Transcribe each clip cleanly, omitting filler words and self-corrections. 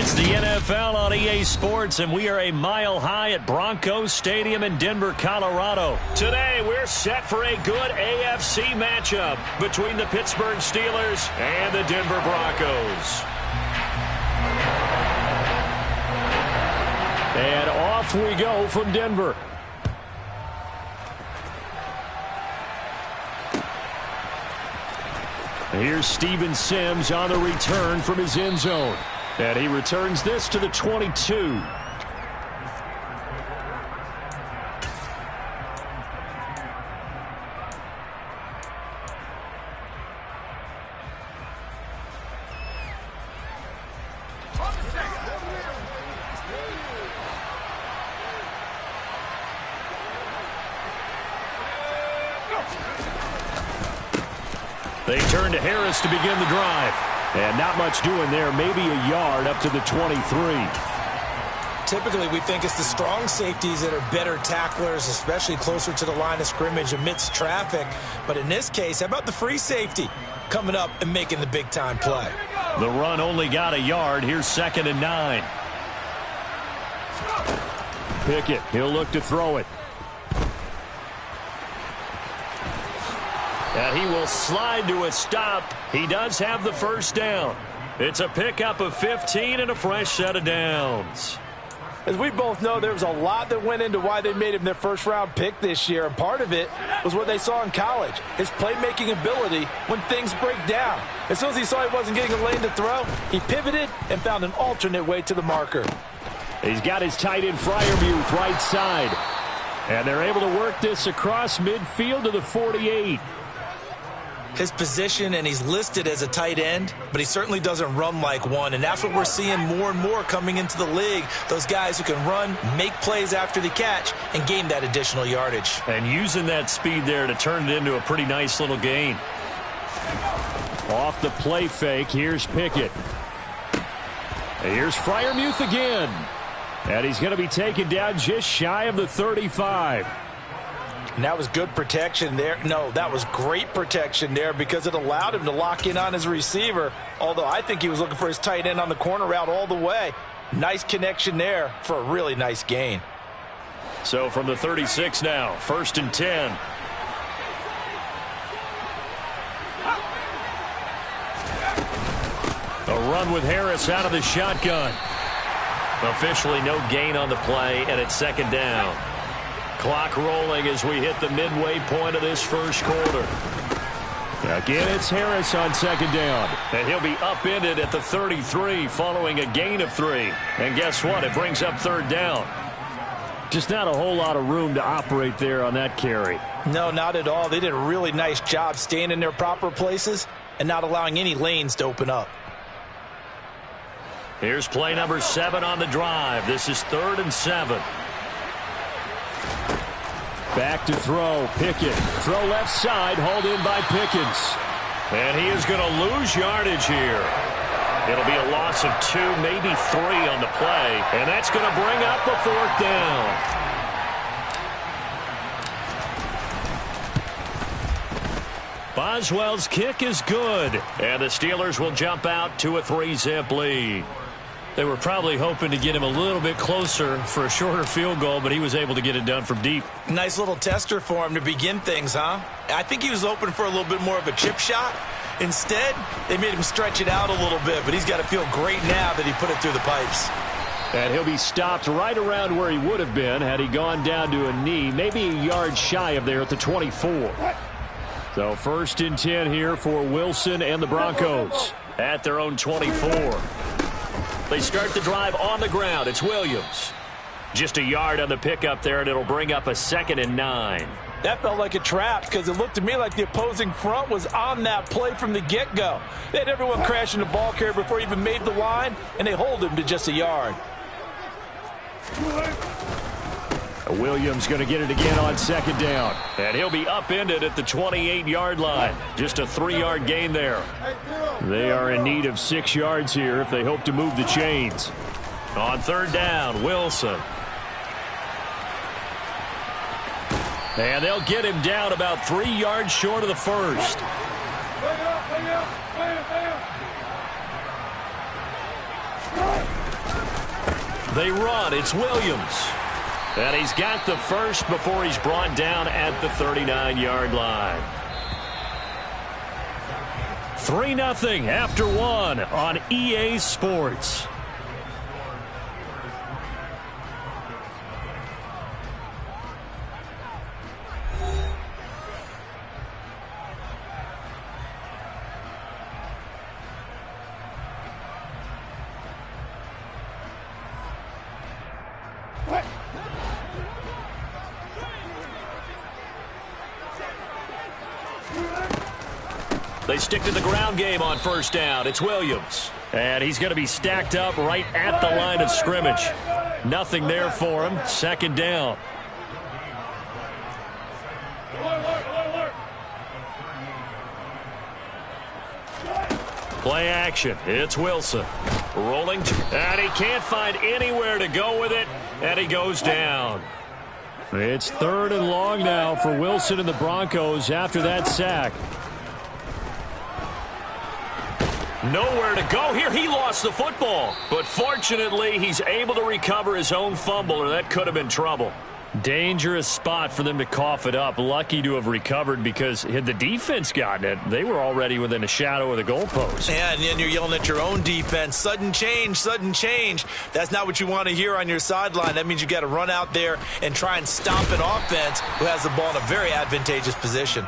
It's the NFL on EA Sports, and we are a mile high at Broncos Stadium in Denver, Colorado. Today, we're set for a good AFC matchup between the Pittsburgh Steelers and the Denver Broncos. And off we go from Denver. Here's Steven Sims on the return from his end zone. And he returns this to the 22. They turn to Harris to begin the drive. And not much doing there, maybe a yard up to the 23. Typically, we think it's the strong safeties that are better tacklers, especially closer to the line of scrimmage amidst traffic. But in this case, how about the free safety coming up and making the big-time play? The run only got a yard. Here's 2nd and 9. Pickett, he'll look to throw it. And he will slide to a stop. He does have the first down. It's a pickup of 15 and a fresh set of downs. As we both know, there was a lot that went into why they made him their first-round pick this year, and part of it was what they saw in college, his playmaking ability when things break down. As soon as he saw he wasn't getting a lane to throw, he pivoted and found an alternate way to the marker. He's got his tight end Freiermuth right side. And they're able to work this across midfield to the 48. His position, and he's listed as a tight end, but he certainly doesn't run like one, and that's what we're seeing more and more coming into the league. Those guys who can run, make plays after the catch, and gain that additional yardage. And using that speed there to turn it into a pretty nice little gain. Off the play fake, here's Pickett. Here's Freiermuth again. And he's going to be taken down just shy of the 35. And that was good protection there. No, that was great protection there because it allowed him to lock in on his receiver, although I think he was looking for his tight end on the corner route all the way. Nice connection there for a really nice gain. So from the 36 now, 1st and 10. A run with Harris out of the shotgun. Officially no gain on the play, and it's 2nd down. Clock rolling as we hit the midway point of this first quarter. Again, it's Harris on 2nd down. And he'll be upended at the 33 following a gain of 3. And guess what? It brings up 3rd down. Just not a whole lot of room to operate there on that carry. No, not at all. They did a really nice job staying in their proper places and not allowing any lanes to open up. Here's play number 7 on the drive. This is 3rd and 7. Back to throw, Pickett. Throw left side, hauled in by Pickens. And he is going to lose yardage here. It'll be a loss of 2, maybe 3 on the play. And that's going to bring up the 4th down. Boswell's kick is good. And the Steelers will jump out to a 3-zip lead. They were probably hoping to get him a little bit closer for a shorter field goal, but he was able to get it done from deep. Nice little tester for him to begin things, huh? I think he was hoping for a little bit more of a chip shot. Instead, they made him stretch it out a little bit, but he's got to feel great now that he put it through the pipes. And he'll be stopped right around where he would have been had he gone down to a knee, maybe a yard shy of there at the 24. So 1st and 10 here for Wilson and the Broncos at their own 24. They start the drive on the ground. It's Williams. Just a yard on the pickup there, and it'll bring up a 2nd and 9. That felt like a trap because it looked to me like the opposing front was on that play from the get-go. They had everyone crashing the ball carrier before he even made the line, and they hold him to just a yard. Williams going to get it again on 2nd down. And he'll be upended at the 28-yard line. Just a 3-yard gain there. They are in need of 6 yards here if they hope to move the chains. On 3rd down, Wilson. And they'll get him down about 3 yards short of the first. They run. It's Williams. And he's got the first before he's brought down at the 39-yard line. 3-0 after one on EA Sports. They stick to the ground game on first down. It's Williams. And he's going to be stacked up right at the line of scrimmage. Nothing there for him. Second down. Play action. It's Wilson. Rolling. And he can't find anywhere to go with it. And he goes down. It's 3rd and long now for Wilson and the Broncos after that sack. Nowhere to go here. He lost the football. But fortunately, he's able to recover his own fumble, or that could have been trouble. Dangerous spot for them to cough it up. Lucky to have recovered because had the defense gotten it, they were already within a shadow of the goalpost. Yeah, and then you're yelling at your own defense. Sudden change, sudden change. That's not what you want to hear on your sideline. That means you got to run out there and try and stop an offense who has the ball in a very advantageous position.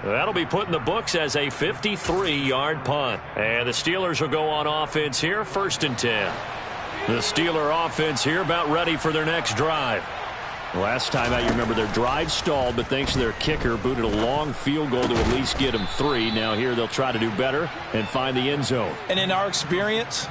That'll be put in the books as a 53-yard punt. And the Steelers will go on offense here, 1st and 10. The Steeler offense here about ready for their next drive. Last time out, you remember their drive stalled, but thanks to their kicker, booted a long field goal to at least get them 3. Now here they'll try to do better and find the end zone. And in our experience,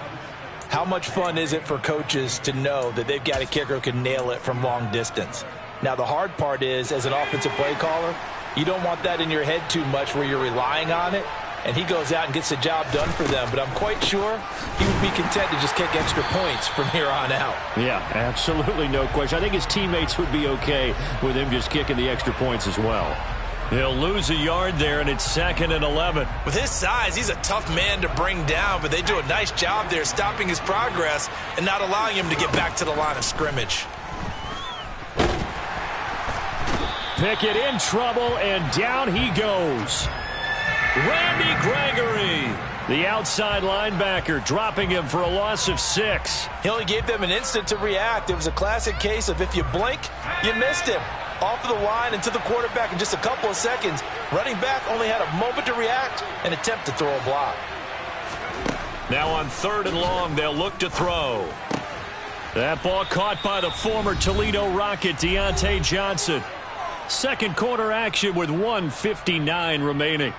how much fun is it for coaches to know that they've got a kicker who can nail it from long distance? Now the hard part is, as an offensive play caller, you don't want that in your head too much where you're relying on it, and he goes out and gets the job done for them. But I'm quite sure he would be content to just kick extra points from here on out. Yeah, absolutely no question. I think his teammates would be okay with him just kicking the extra points as well. He'll lose a yard there, and it's 2nd and 11. With his size, he's a tough man to bring down, but they do a nice job there stopping his progress and not allowing him to get back to the line of scrimmage. Pickett in trouble, and down he goes. Randy Gregory, the outside linebacker, dropping him for a loss of 6. He only gave them an instant to react. It was a classic case of if you blink, you missed him. Off of the line and to the quarterback in just a couple of seconds. Running back only had a moment to react and attempt to throw a block. Now on 3rd and long, they'll look to throw. That ball caught by the former Toledo Rocket, Deontay Johnson. Second quarter action with 1:59 remaining.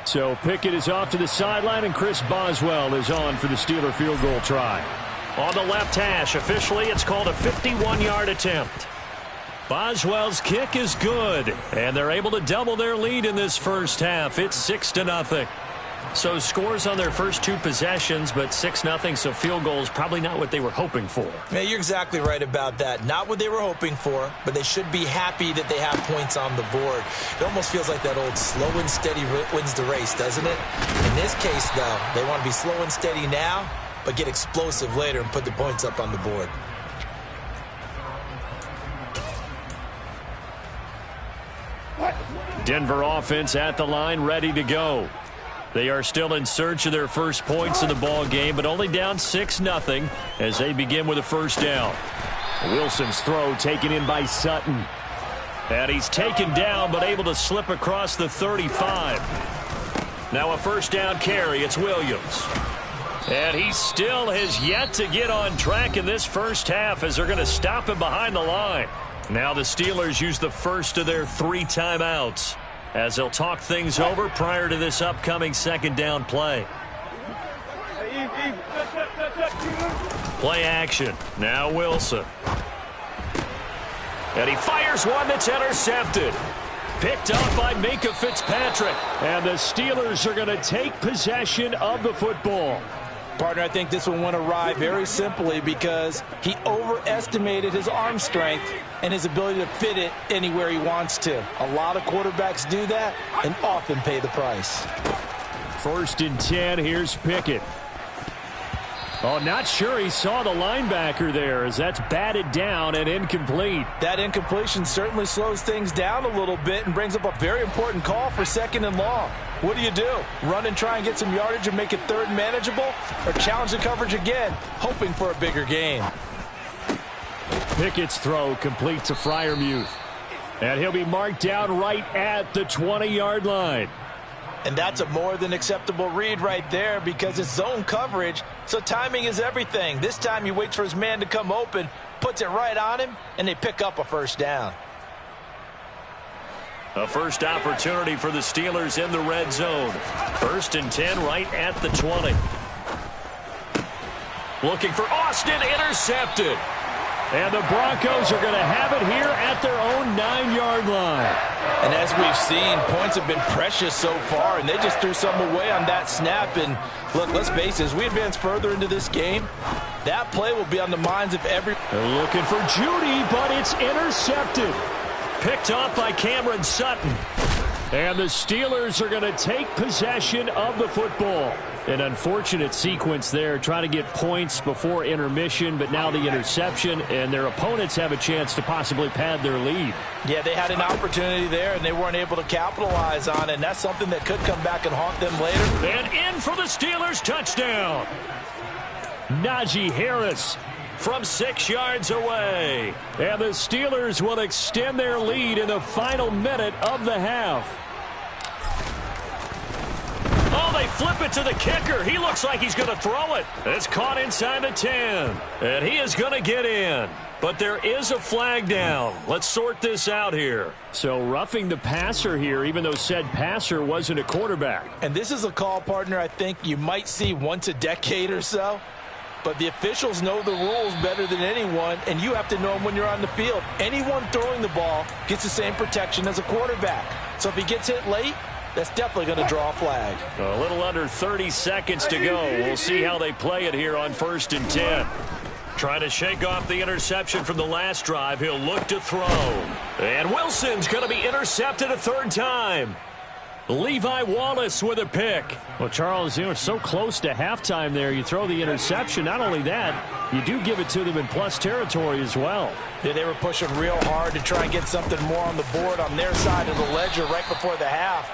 So Pickett is off to the sideline, and Chris Boswell is on for the Steeler field goal try. On the left hash, officially it's called a 51-yard attempt. Boswell's kick is good, and they're able to double their lead in this first half. It's 6-0. So scores on their first 2 possessions, but 6-0, so field goal is probably not what they were hoping for. Yeah, you're exactly right about that. Not what they were hoping for, but they should be happy that they have points on the board. It almost feels like that old slow and steady wins the race, doesn't it? In this case, though, they want to be slow and steady now, but get explosive later and put the points up on the board. Denver offense at the line, ready to go. They are still in search of their first points in the ball game, but only down 6-0 as they begin with a first down. Wilson's throw taken in by Sutton. And he's taken down, but able to slip across the 35. Now a first down carry. It's Williams. And he still has yet to get on track in this first half as they're going to stop him behind the line. Now the Steelers use the first of their 3 timeouts as they'll talk things over prior to this upcoming second down play. Play action. Now Wilson. And he fires one that's intercepted. Picked up by Minkah Fitzpatrick. And the Steelers are going to take possession of the football. Partner, I think this one went awry very simply because he overestimated his arm strength and his ability to fit it anywhere he wants to. A lot of quarterbacks do that and often pay the price. First and 10, here's Pickett. Oh, not sure he saw the linebacker there as that's batted down and incomplete. That incompletion certainly slows things down a little bit and brings up a very important call for 2nd and long. What do? Run and try and get some yardage and make it 3rd and manageable? Or challenge the coverage again, hoping for a bigger gain? Pickett's throw complete to Freiermuth. And he'll be marked down right at the 20-yard line. And that's a more than acceptable read right there because it's zone coverage, so timing is everything. This time he waits for his man to come open, puts it right on him, and they pick up a 1st down. A first opportunity for the Steelers in the red zone. 1st and 10 right at the 20. Looking for Austin, intercepted. And the Broncos are going to have it here at their own 9-yard line. And as we've seen, points have been precious so far, and they just threw some away on that snap. And look, let's face it, as we advance further into this game, that play will be on the minds of every... They're looking for Judy, but it's intercepted. Picked off by Cameron Sutton. And the Steelers are going to take possession of the football. An unfortunate sequence there, trying to get points before intermission, but now the interception, and their opponents have a chance to possibly pad their lead. Yeah, they had an opportunity there, and they weren't able to capitalize on it, and that's something that could come back and haunt them later. And in for the Steelers touchdown. Najee Harris from 6 yards away. And the Steelers will extend their lead in the final minute of the half. Oh, they flip it to the kicker. He looks like he's going to throw it. It's caught inside the 10. And he is going to get in. But there is a flag down. Let's sort this out here. So roughing the passer here, even though said passer wasn't a quarterback. And this is a call, partner, I think you might see once a decade or so. But the officials know the rules better than anyone, and you have to know them when you're on the field. Anyone throwing the ball gets the same protection as a quarterback. So if he gets hit late, that's definitely going to draw a flag. A little under 30 seconds to go. We'll see how they play it here on 1st and 10. Trying to shake off the interception from the last drive. He'll look to throw. And Wilson's going to be intercepted a 3rd time. Levi Wallace with a pick. Well, Charles, you know, so close to halftime there. You throw the interception. Not only that, you do give it to them in plus territory as well. Yeah, they were pushing real hard to try and get something more on the board on their side of the ledger right before the half.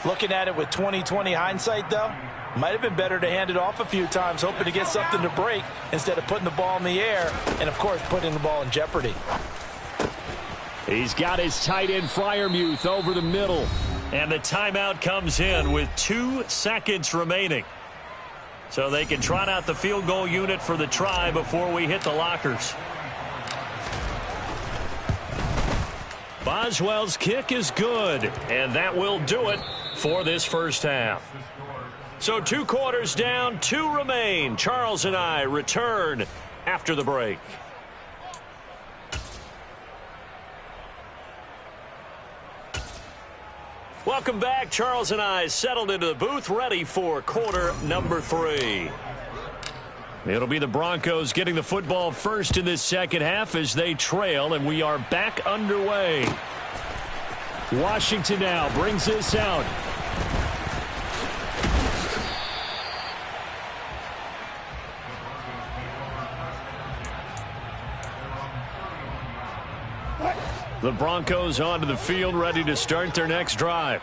Looking at it with 20/20 hindsight, though, might have been better to hand it off a few times, hoping to get something to break instead of putting the ball in the air and, of course, putting the ball in jeopardy. He's got his tight end Freiermuth over the middle. And the timeout comes in with 2 seconds remaining. So they can trot out the field goal unit for the try before we hit the lockers. Boswell's kick is good, and that will do it for this first half. So 2 quarters down, 2 remain. Charles and I return after the break. Welcome back. Charles and I settled into the booth, ready for quarter number 3. It'll be the Broncos getting the football first in this second half as they trail, and we are back underway. Washington now brings this out. The Broncos onto the field, ready to start their next drive.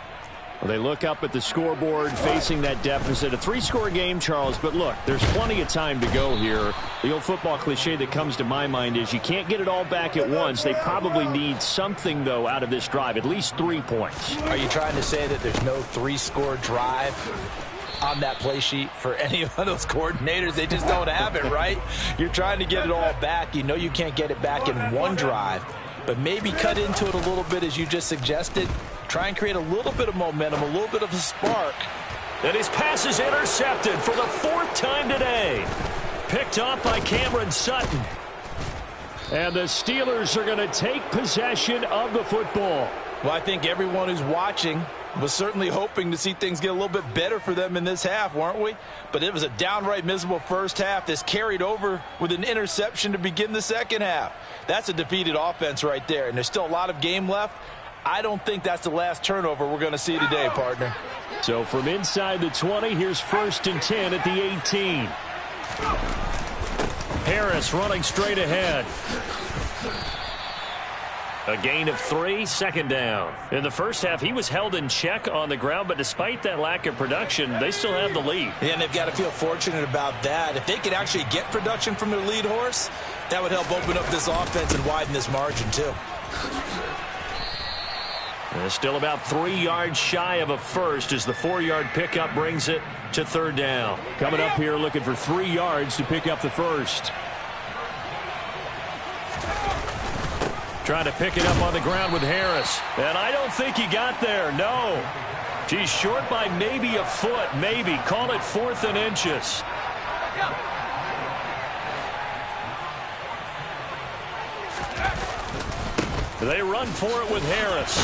Well, they look up at the scoreboard facing that deficit. A 3-score game, Charles, but look, there's plenty of time to go here. The old football cliche that comes to my mind is you can't get it all back at once. They probably need something, though, out of this drive, at least 3 points. Are you trying to say that there's no 3-score drive on that play sheet for any of those coordinators? They just don't have it, right? You're trying to get it all back. You know you can't get it back in one drive, but maybe cut into it a little bit as you just suggested. Try and create a little bit of momentum, a little bit of a spark. And his pass is intercepted for the 4th time today. Picked off by Cameron Sutton. And the Steelers are going to take possession of the football. Well, I think everyone who's watching was certainly hoping to see things get a little bit better for them in this half, weren't we? But it was a downright miserable first half. This carried over with an interception to begin the second half. That's a defeated offense right there, and there's still a lot of game left. I don't think that's the last turnover we're going to see today, partner. So from inside the 20, here's 1st and 10 at the 18. Harris running straight ahead. A gain of 3, 2nd down. In the first half, he was held in check on the ground, but despite that lack of production, they still have the lead. Yeah, and they've got to feel fortunate about that. If they could actually get production from their lead horse, that would help open up this offense and widen this margin, too. And still about 3 yards shy of a first as the 4-yard pickup brings it to 3rd down. Coming up here looking for 3 yards to pick up the first. Trying to pick it up on the ground with Harris. And I don't think he got there, no. He's short by maybe a foot, maybe. Call it 4th and inches. They run for it with Harris.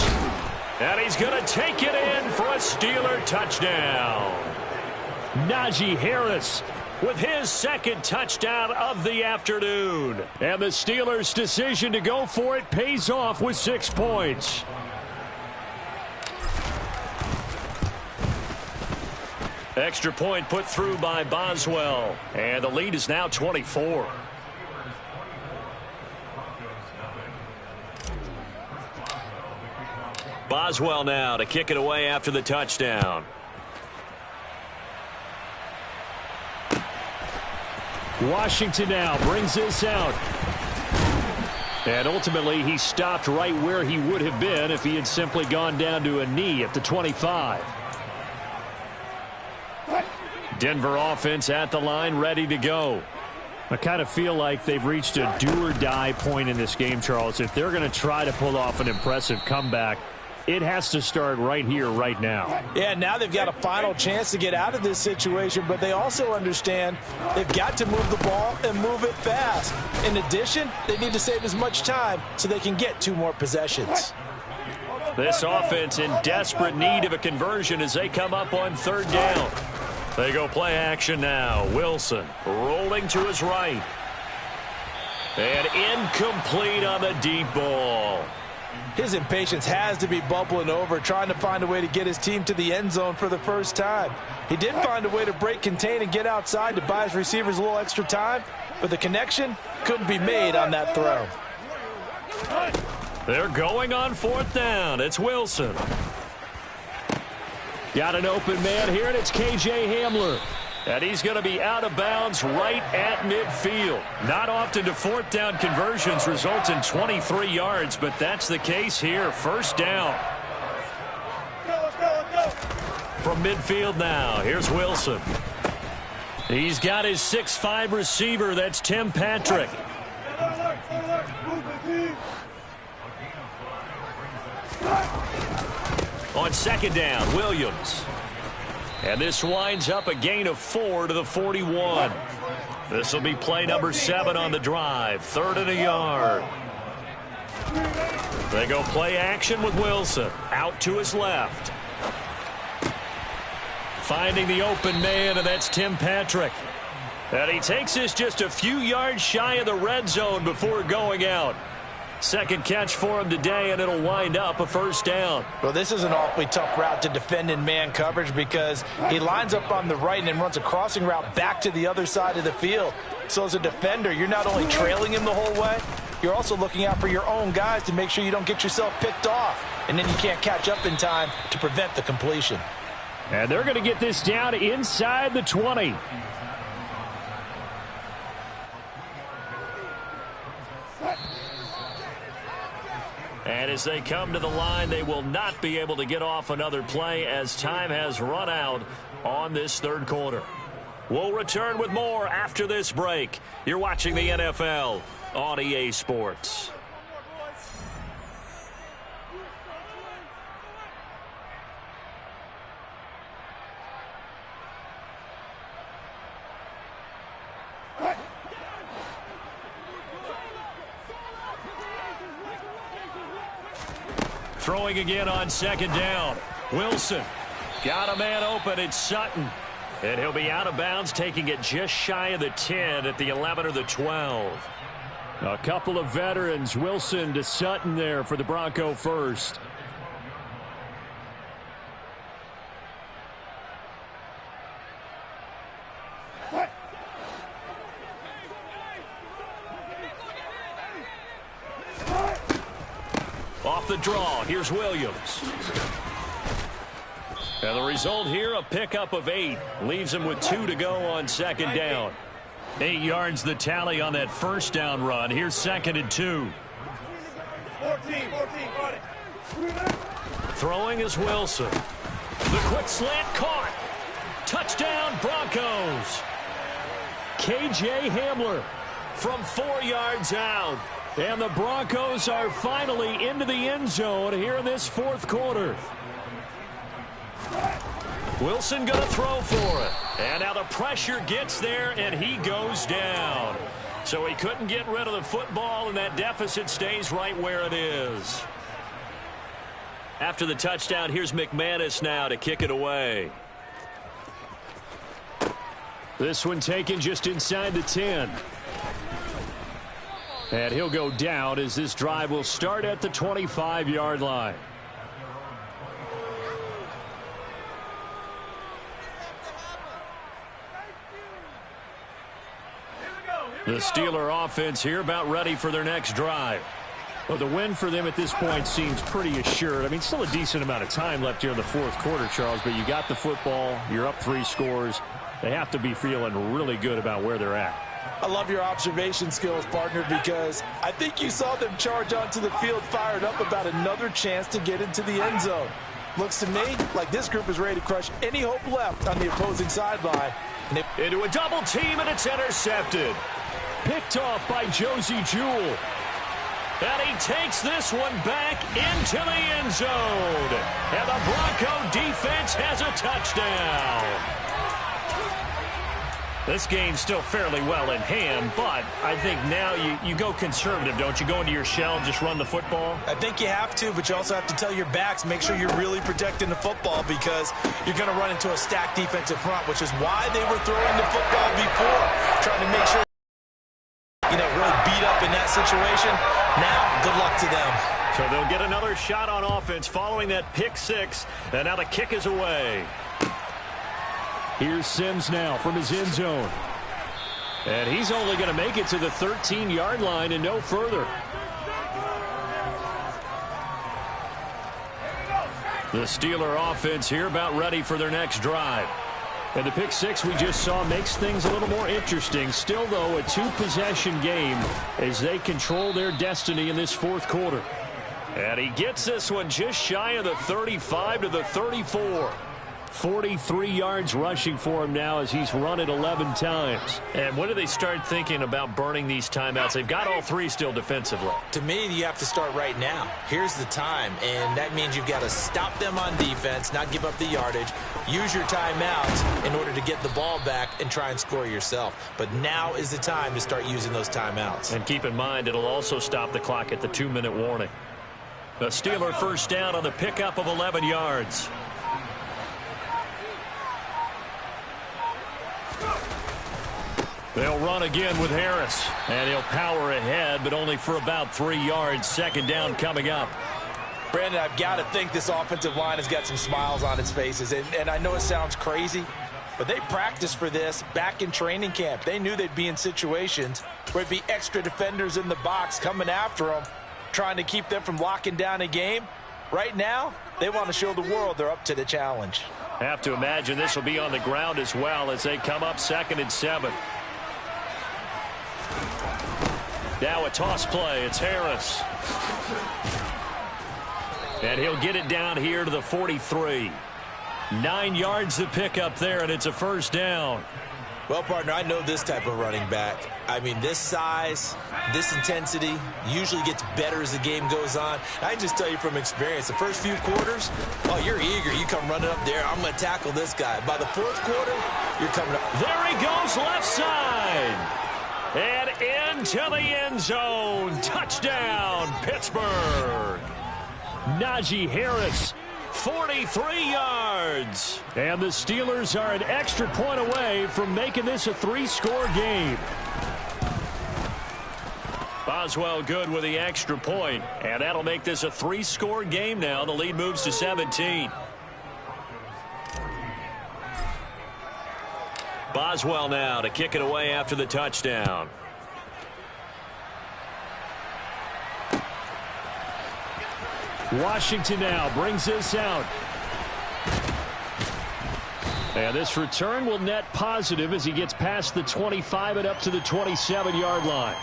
And he's going to take it in for a Steeler touchdown. Najee Harris with his 2nd touchdown of the afternoon. And the Steelers' decision to go for it pays off with 6 points. Extra point put through by Boswell. And the lead is now 24. Boswell now to kick it away after the touchdown. Washington now brings this out. And ultimately, he stopped right where he would have been if he had simply gone down to a knee at the 25. Denver offense at the line, ready to go. I kind of feel like they've reached a do-or-die point in this game, Charles. If they're going to try to pull off an impressive comeback, it has to start right here, right now. Yeah, now they've got a final chance to get out of this situation, but they also understand they've got to move the ball and move it fast. In addition, they need to save as much time so they can get 2 more possessions. This offense in desperate need of a conversion as they come up on 3rd down. They go play action now. Wilson rolling to his right. And incomplete on the deep ball. His impatience has to be bubbling over, trying to find a way to get his team to the end zone for the first time. He did find a way to break contain and get outside to buy his receivers a little extra time, but the connection couldn't be made on that throw. They're going on 4th down. It's Wilson. Got an open man here, and it's K.J. Hamler. And he's going to be out of bounds right at midfield. Not often do 4th down conversions result in 23 yards, but that's the case here. 1st down. From midfield now, here's Wilson. He's got his 6'5" receiver. That's Tim Patrick. On 2nd down, Williams. And this winds up a gain of 4 to the 41. This will be play number 7 on the drive. 3rd and a yard. They go play action with Wilson. Out to his left. Finding the open man, and that's Tim Patrick. And he takes this just a few yards shy of the red zone before going out. 2nd catch for him today, and it'll wind up a 1st down. Well, this is an awfully tough route to defend in man coverage because he lines up on the right and then runs a crossing route back to the other side of the field. So as a defender, you're not only trailing him the whole way, you're also looking out for your own guys to make sure you don't get yourself picked off. And then you can't catch up in time to prevent the completion. And they're going to get this down inside the 20. And as they come to the line, they will not be able to get off another play as time has run out on this 3rd quarter. We'll return with more after this break. You're watching the NFL on EA Sports. Throwing again on 2nd down. Wilson got a man open. It's Sutton. And he'll be out of bounds, taking it just shy of the 10 at the 11 or the 12. A couple of veterans, Wilson to Sutton there for the Bronco first. Off the draw, here's Williams. And the result here, a pickup of 8. Leaves him with 2 to go on second down. 8 yards the tally on that first down run. Here's 2nd and 2. 14, Throwing is Wilson. The quick slant caught. Touchdown Broncos. KJ Hamler from 4 yards out. And the Broncos are finally into the end zone here in this fourth quarter. Wilson going to throw for it. And now the pressure gets there, and he goes down. So he couldn't get rid of the football, and that deficit stays right where it is. After the touchdown, here's McManus now to kick it away. This one taken just inside the 10. And he'll go down as this drive will start at the 25-yard line. The Steeler offense here about ready for their next drive. Well, the win for them at this point seems pretty assured. I mean, still a decent amount of time left here in the fourth quarter, Charles, but you got the football. You're up 3 scores. They have to be feeling really good about where they're at. I love your observation skills, partner, because I think you saw them charge onto the field fired up about another chance to get into the end zone. Looks to me like this group is ready to crush any hope left on the opposing sideline. Into a double team, and it's intercepted. Picked off by Josie Jewell. And he takes this one back into the end zone. And the Bronco defense has a touchdown. This game's still fairly well in hand, but I think now you go conservative, don't you? Go into your shell and just run the football? I think you have to, but you also have to tell your backs, make sure you're really protecting the football because you're going to run into a stacked defensive front, which is why they were throwing the football before, trying to make sure, really beat up in that situation. Now, good luck to them. So they'll get another shot on offense following that pick 6, and now the kick is away. Here's Sims now from his end zone. And he's only going to make it to the 13-yard line and no further. The Steeler offense here about ready for their next drive. And the pick 6 we just saw makes things a little more interesting. Still, though, a 2-possession game as they control their destiny in this fourth quarter. And he gets this one just shy of the 35 to the 34. 43 yards rushing for him now as he's run it 11 times. And when do they start thinking about burning these timeouts? They've got all 3 still defensively. To me, you have to start right now. Here's the time, and that means you've got to stop them on defense, not give up the yardage, use your timeouts in order to get the ball back and try and score yourself. But now is the time to start using those timeouts. And keep in mind, it'll also stop the clock at the 2-minute warning. The Steeler first down on the pickup of 11 yards. They'll run again with Harris. And he'll power ahead, but only for about 3 yards. Second down coming up. Brandon, I've got to think this offensive line has got some smiles on its faces. And I know it sounds crazy, but they practiced for this back in training camp. They knew they'd be in situations where it'd be extra defenders in the box coming after them, trying to keep them from locking down a game. Right now, they want to show the world they're up to the challenge. Have to imagine this will be on the ground as well as they come up 2nd and 7. Now a toss play. It's Harris. And he'll get it down here to the 43. 9 yards to pick up there, and it's a first down. Well, partner, I know this type of running back. I mean, this size, this intensity usually gets better as the game goes on. I can just tell you from experience, the first few quarters, oh, you're eager. You come running up there. I'm going to tackle this guy. By the fourth quarter, you're coming up. There he goes, left side. And into the end zone. Touchdown, Pittsburgh. Najee Harris. 43 yards. And the Steelers are an extra point away from making this a 3-score game. Boswell good with the extra point, and that'll make this a 3-score game now. The lead moves to 17. Boswell now to kick it away after the touchdown. Washington now brings this out. And this return will net positive as he gets past the 25 and up to the 27-yard line.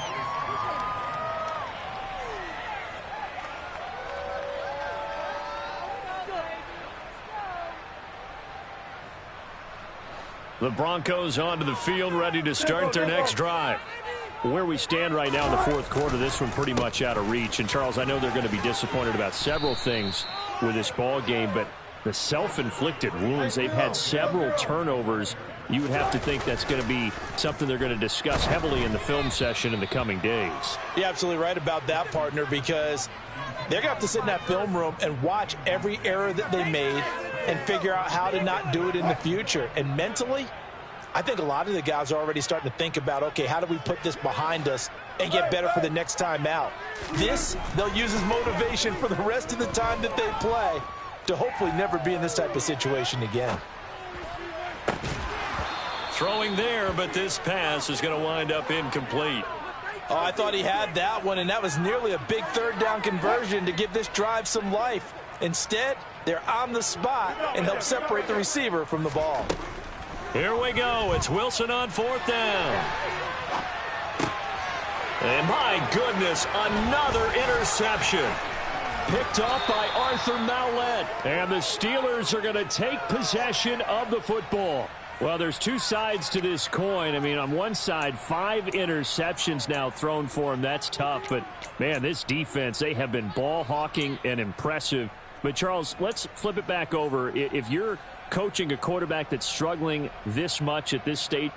The Broncos onto the field, ready to start their next drive. Where we stand right now in the fourth quarter, this one pretty much out of reach. And, Charles, I know they're going to be disappointed about several things with this ball game, but the self-inflicted wounds, they've had several turnovers. You would have to think that's going to be something they're going to discuss heavily in the film session in the coming days. You're absolutely right about that, partner, because they're going to have to sit in that film room and watch every error that they made and figure out how to not do it in the future. And mentally, I think a lot of the guys are already starting to think about, okay, how do we put this behind us and get better for the next time out? This, they'll use as motivation for the rest of the time that they play to hopefully never be in this type of situation again. Throwing there, but this pass is going to wind up incomplete. Oh, I thought he had that one, and that was nearly a big third down conversion to give this drive some life. Instead, they're on the spot and help separate the receiver from the ball. Here we go. It's Wilson on fourth down. And my goodness, another interception. Picked off by Arthur Maulet. And the Steelers are going to take possession of the football. Well, there's two sides to this coin. I mean, on one side, 5 interceptions now thrown for him. That's tough. But, man, this defense, they have been ball hawking and impressive. But, Charles, let's flip it back over. If you're coaching a quarterback that's struggling this much at this stage